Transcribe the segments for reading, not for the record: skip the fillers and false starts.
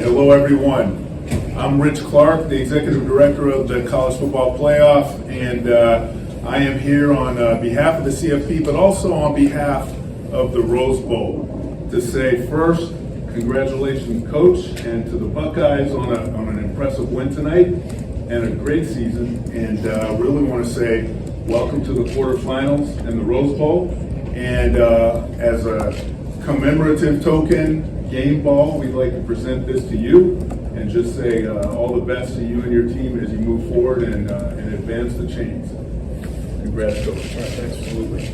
hello everyone. I'm Rich Clark, the Executive Director of the College Football Playoff, and I am here on behalf of the CFP, but also on behalf of the Rose Bowl to say first, congratulations Coach, and to the Buckeyes on an impressive win tonight and a great season, and really want to say welcome to the quarterfinals and the Rose Bowl, and as a commemorative token, game ball, we'd like to present this to you and just say all the best to you and your team as you move forward and advance the chains. Congrats, Coach. All right, thanks. Absolutely.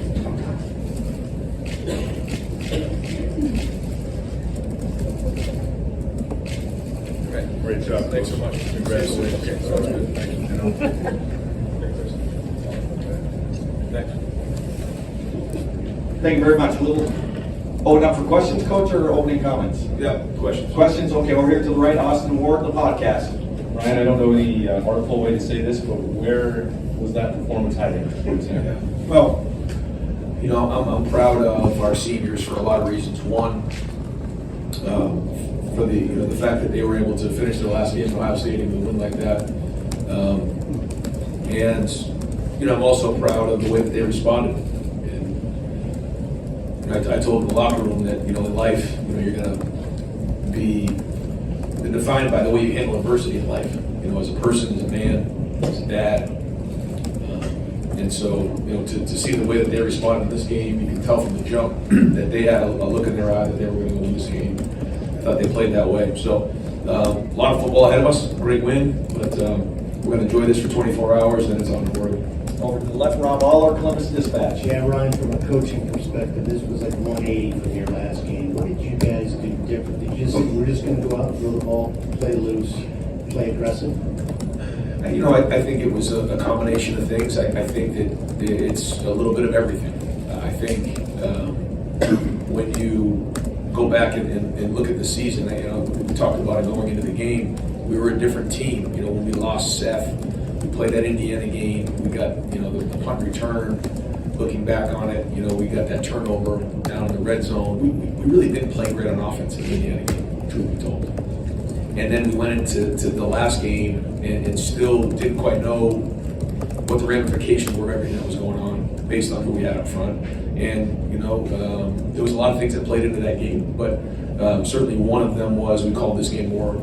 Great job. Thanks so much. Congratulations. Okay, sounds good. Thank you. Next. Thank you very much. A little open up for questions, Coach, or opening comments? Yeah, questions. Questions? Okay, over here to the right, Austin Ward, the podcast. Ryan, I don't know any artful way to say this, but where was that performance hiding? Well, you know, I'm proud of our seniors for a lot of reasons. One, for the fact that they were able to finish their last game at Ohio State and win like that. And I'm also proud of the way that they responded. I told the locker room that, in life, you're going to be defined by the way you handle adversity in life, as a person, as a man, as a dad. And so, to see the way that they responded in this game, you can tell from the jump that they had a look in their eye that they were going to win this game. I thought they played that way. So, a lot of football ahead of us, great win, but we're going to enjoy this for 24 hours, and it's on the board. Over to the left, Rob Aller, Columbus Dispatch. Yeah, Ryan, from a coaching perspective, this was like 180 from your last game. What did you guys do different? Did you just say we're just going to go out, throw the ball, play loose, play aggressive? I think it was a combination of things. I think that it's a little bit of everything. I think when you go back and look at the season, we talked about it going into the game, we were a different team. When we lost Seth, we played that Indiana game. We got, the punt return. Looking back on it, we got that turnover down in the red zone. We really didn't play great on offense in the Indiana game, truth be told. And then we went into the last game and still didn't quite know what the ramifications were of everything that was going on based on who we had up front. And, there was a lot of things that played into that game, but certainly one of them was we called this game more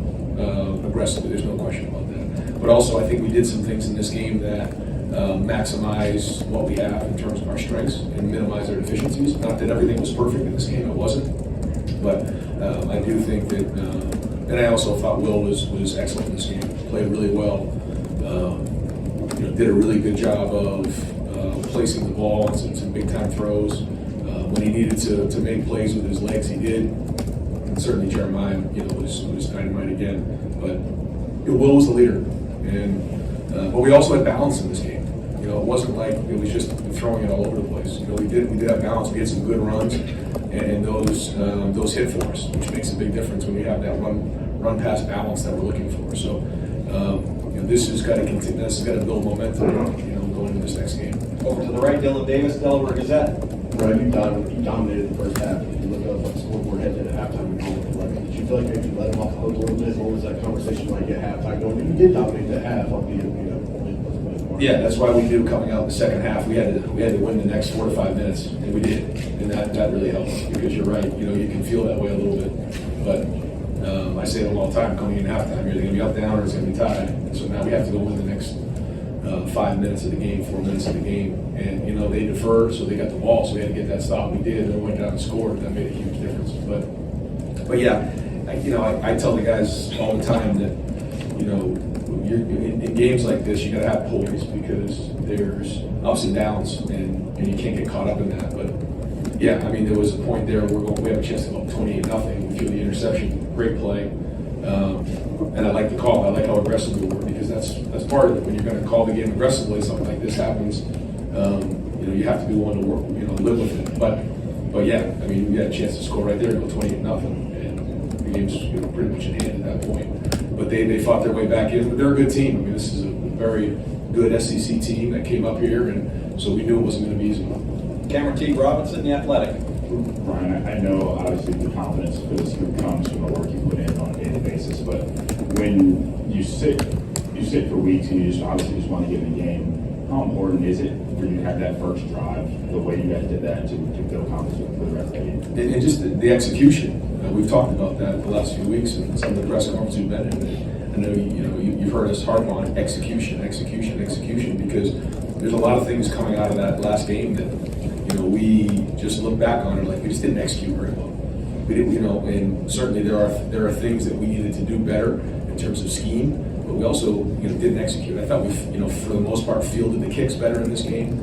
aggressively. There's no question about that. But also I think we did some things in this game that maximize what we have in terms of our strengths and minimize our deficiencies. Not that everything was perfect in this game, it wasn't. But I do think that, and I also thought Will was excellent in this game. Played really well. Did a really good job of placing the ball on some big time throws. When he needed to make plays with his legs, he did. And certainly Jeremiah, was dynamite again. But Will was the leader, and but we also had balance in this game. It wasn't like it was just throwing it all over the place. We did have balance. We had some good runs, and those hit for us, which makes a big difference when we have that run pass balance that we're looking for. So this has got to continue. This has got to build momentum, going into this next game. Over to the right, Dylan Davis, Delaware Gazette. Right, you dominated the first half. If you look up the scoreboard headed at halftime, did you feel like maybe you let him off the hook a little bit? What was that conversation like at halftime going? You did dominate the half, Yeah, that's why we knew coming out in the second half we had to win the next 4 to 5 minutes, and we did, and that really helps because you're right. You can feel that way a little bit, but I say it all the time. Coming in halftime, you're either going to be up, down, or it's going to be tied. And so now we have to go win the next 5 minutes of the game, 4 minutes of the game, and they deferred, so they got the ball, so we had to get that stop. We did, and we went down and scored. That made a huge difference. But yeah, I tell the guys all the time that you're in games like this, you got to have poise because there's ups and downs, and you can't get caught up in that. But yeah, there was a point there where we have a chance to go up 28-0. We feel the interception, great play, and I like the call. I like how aggressive we were because that's part of it. When you're going to call the game aggressively, something like this happens. You have to be willing to work, live with it. But yeah, we had a chance to score right there, go 28-0, and the game's pretty much in hand at that point. But they fought their way back in. But they're a good team. This is a very good SEC team that came up here, and so we knew it wasn't going to be easy. Cameron T. Robinson, The Athletic. Brian, I know obviously the confidence for this group comes from the work you put in on a daily basis, but when you sit for weeks and you just obviously just want to get in the game, how important is it for you to have that first drive, the way you guys did that, to feel confident for the rest of the game? And just the execution. We've talked about that the last few weeks and some of the press conferences we've been in. I know you've heard us harp on execution, because there's a lot of things coming out of that last game that we just look back on and like we just didn't execute very well. We didn't, and certainly there are things that we needed to do better in terms of scheme, but we also didn't execute. I thought we for the most part fielded the kicks better in this game.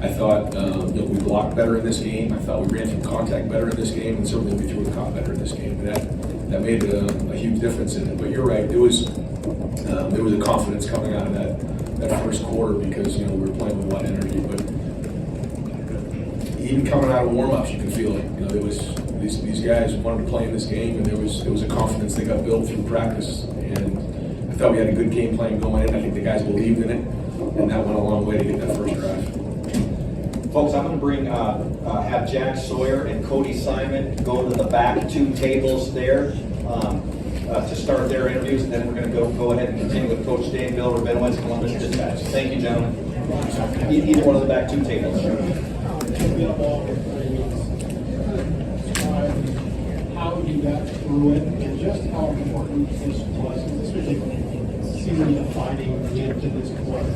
I thought we blocked better in this game. I thought we ran through contact better in this game, and certainly we threw the cop better in this game. And that made a huge difference in it. But you're right, there was a confidence coming out of that first quarter because we were playing with a lot of energy. But even coming out of warm-ups, you can feel it. There was these guys wanted to play in this game, and there was a confidence that got built through practice. And I thought we had a good game plan going in. I think the guys believed in it, and that went a long way to get that first drive. Folks, I'm going to have Jack Sawyer and Cody Simon go to the back two tables there to start their interviews, and then we're going to go ahead and continue with Coach Dave, Bill Rabinowitz, Columbus Dispatch. Thank you, gentlemen. Either one of the back two tables. How you got through it and just how important this was. This was a season-defining game to this point.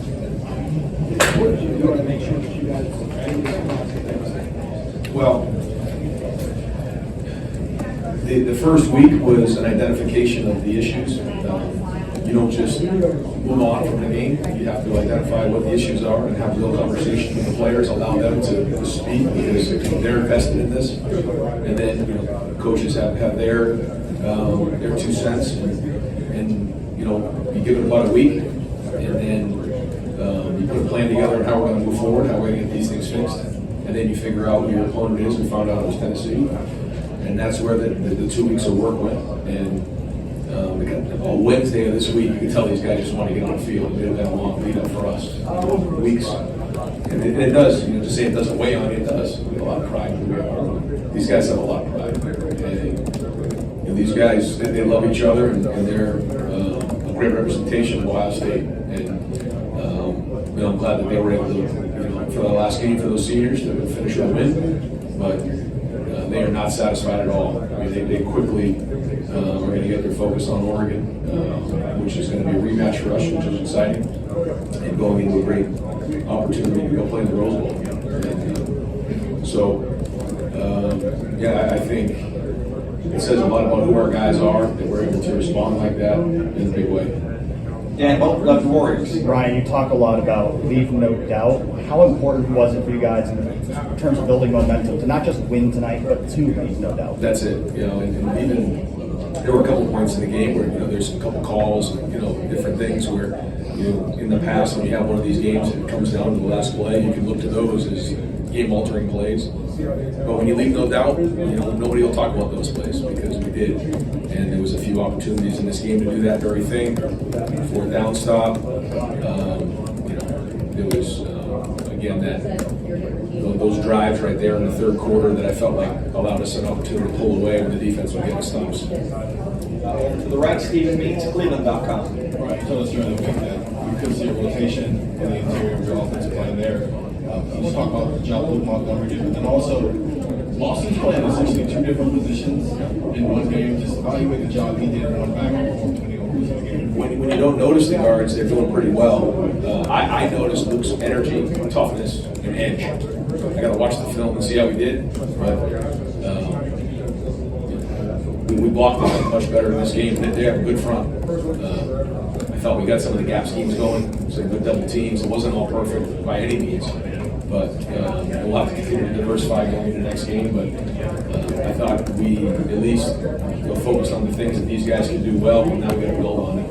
What did you do to make sure that you guys were ready? Well, the first week was an identification of the issues. You don't just move on from the game. You have to identify what the issues are and have a real conversation with the players, allow them to speak because they're invested in this. And then coaches have their 2 cents, and you give it about a week, and then you put a plan together on how we're going to move forward, how we're going to get these things fixed, and then you figure out who your opponent is. We found out it was Tennessee, and that's where the 2 weeks of work went. And on Wednesday of this week, you could tell these guys just want to get on the field. It had been a long lead up for us, weeks. And it does, to say it doesn't weigh on you, it does. We have a lot of pride in who we are. These guys have a lot of pride. And these guys, they love each other, and they're a great representation of Ohio State. And I'm glad that they were able to, for the last game for those seniors, to finish with a win. But they are not satisfied at all. I mean, they quickly are going to get their focus on Oregon, which is going to be a rematch for us, which is exciting, and going into a great opportunity to go play in the Rose Bowl again. And, I think it says a lot about who our guys are, that we're able to respond like that in a big way. Dan, both left Warriors. Ryan, you talk a lot about leave no doubt. How important was it for you guys in terms of building momentum to not just win tonight, but to leave no doubt? That's it. And even there were a couple points in the game where there's a couple calls, different things where in the past when you have one of these games and it comes down to the last play, you can look to those as game-altering plays. But when you leave no doubt, nobody will talk about those plays because we did. And there was a few opportunities in this game to do that very thing. 4th down stop. There was again those drives right there in the third quarter that I felt like allowed us an opportunity to pull away when the defense would get stops. To the right, Stephen Means, Cleveland.com. Right, so it's during the week that we could see a rotation in the interior of your offensive line there. You talk about John Luke Montgomery, and also Lawson's playing essentially 2 different positions in one game. Just evaluate the job he did in one back and forth when he opens the game. When you don't notice the guards, they're doing pretty well. I noticed Luke's energy, toughness, and edge. I got to watch the film and see how he did, but we blocked them much better in this game. They have a good front. I thought we got some of the gap schemes going, some good double teams. It wasn't all perfect by any means, but we'll have to continue to diversify going into the next game. But I thought we at least focused on the things that these guys can do well, and now we got to build on it.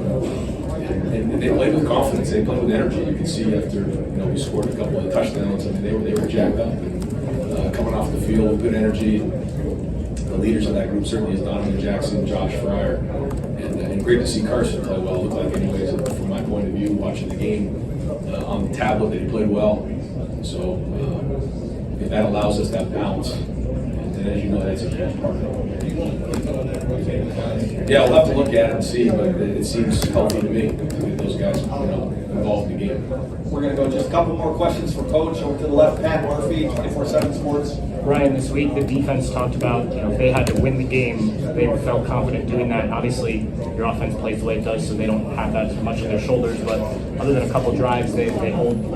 And they played with confidence. They played with energy. You can see after we scored a couple of touchdowns. I mean, they were jacked up and coming off the field with good energy. The leaders of that group certainly is Donovan Jackson, Josh Fryer, and great to see Carson play well. It looked like, anyways, from my point of view, watching the game on the tablet, that he played well. So that allows us to have balance. And and as you know, that's a huge part of it. Yeah, we'll have to look at it and see, but it seems healthy to me to get those guys, involved in the game. We're going to go just a couple more questions for Coach. Over to the left, Pat Murphy, 24/7 Sports. Ryan, this week the defense talked about, if they had to win the game, they felt confident doing that. Obviously, your offense plays the way it does, so they don't have that much on their shoulders. But other than a couple drives, they hold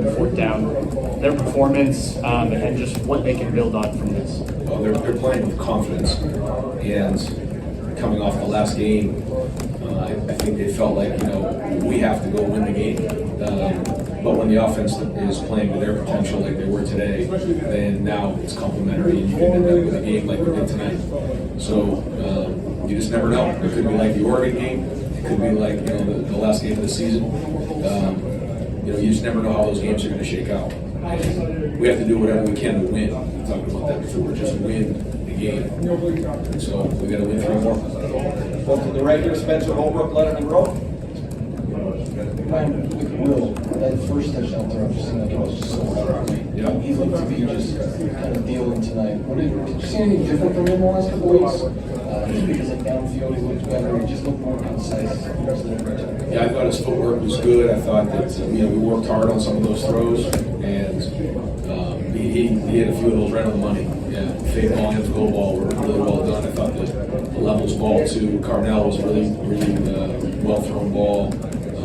the fort down. Their performance and just what they can build on from this. Well, they're playing with confidence, and coming off the last game, I think they felt like we have to go win the game. But when the offense is playing to their potential like they were today, then now it's complementary, and you can end up with a game like we did tonight. So you just never know. It could be like the Oregon game. It could be like the last game of the season. You just never know how those games are going to shake out. And we have to do whatever we can to win. We talked about that before. Just win the game. So we got to win 3 more. Go to the regular, Spencer Holbrook, Letterman Road. Ryan, with Will, that first touchdown throw just seemed like it was just so hard. Yeah. He looked to be just kind of dealing tonight. Did you see anything different from him the last couple weeks? Just because downfield he looked better, he just looked more concise. Yeah, I thought his footwork was good. I thought that we worked hard on some of those throws, and he hit a few of those right on the money. Yeah, fade ball and goal ball were really well done. I thought the Levels ball to Carnell was really well thrown ball.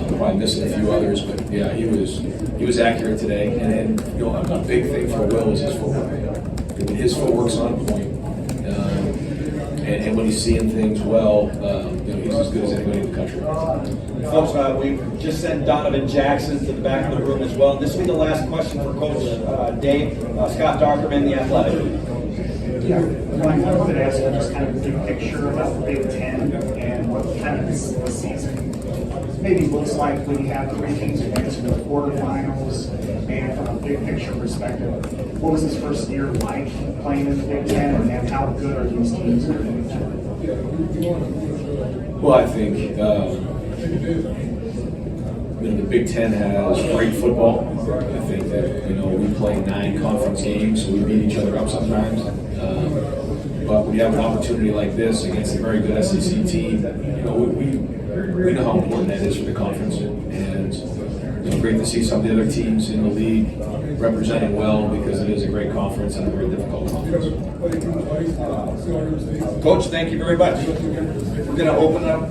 Probably missing a few others, but yeah, he was accurate today. And then a big thing for Will is his footwork. When his footwork's on point, and when he's seeing things well, he's as good as anybody in the country. Folks, we just sent Donovan Jackson to the back of the room as well. This will be the last question for Coach Dave. Scott Darkerman, The Athletic. Yeah, Ryan, I wanted to ask you just kind of a big picture about the Big Ten and what kind of this season maybe looks like when you have 3 teams advance to the quarterfinals, and from a big picture perspective, what was this first year like playing in the Big Ten, and how good are these teams in the Big Ten? Well, I think the Big Ten has great football. I think that we play 9 conference games, so we beat each other up sometimes. But when you have an opportunity like this against a very good SEC team, we know how important that is for the conference, and it's great to see some of the other teams in the league representing well, because it is a great conference and a very difficult conference. Coach, thank you very much. We're going to open up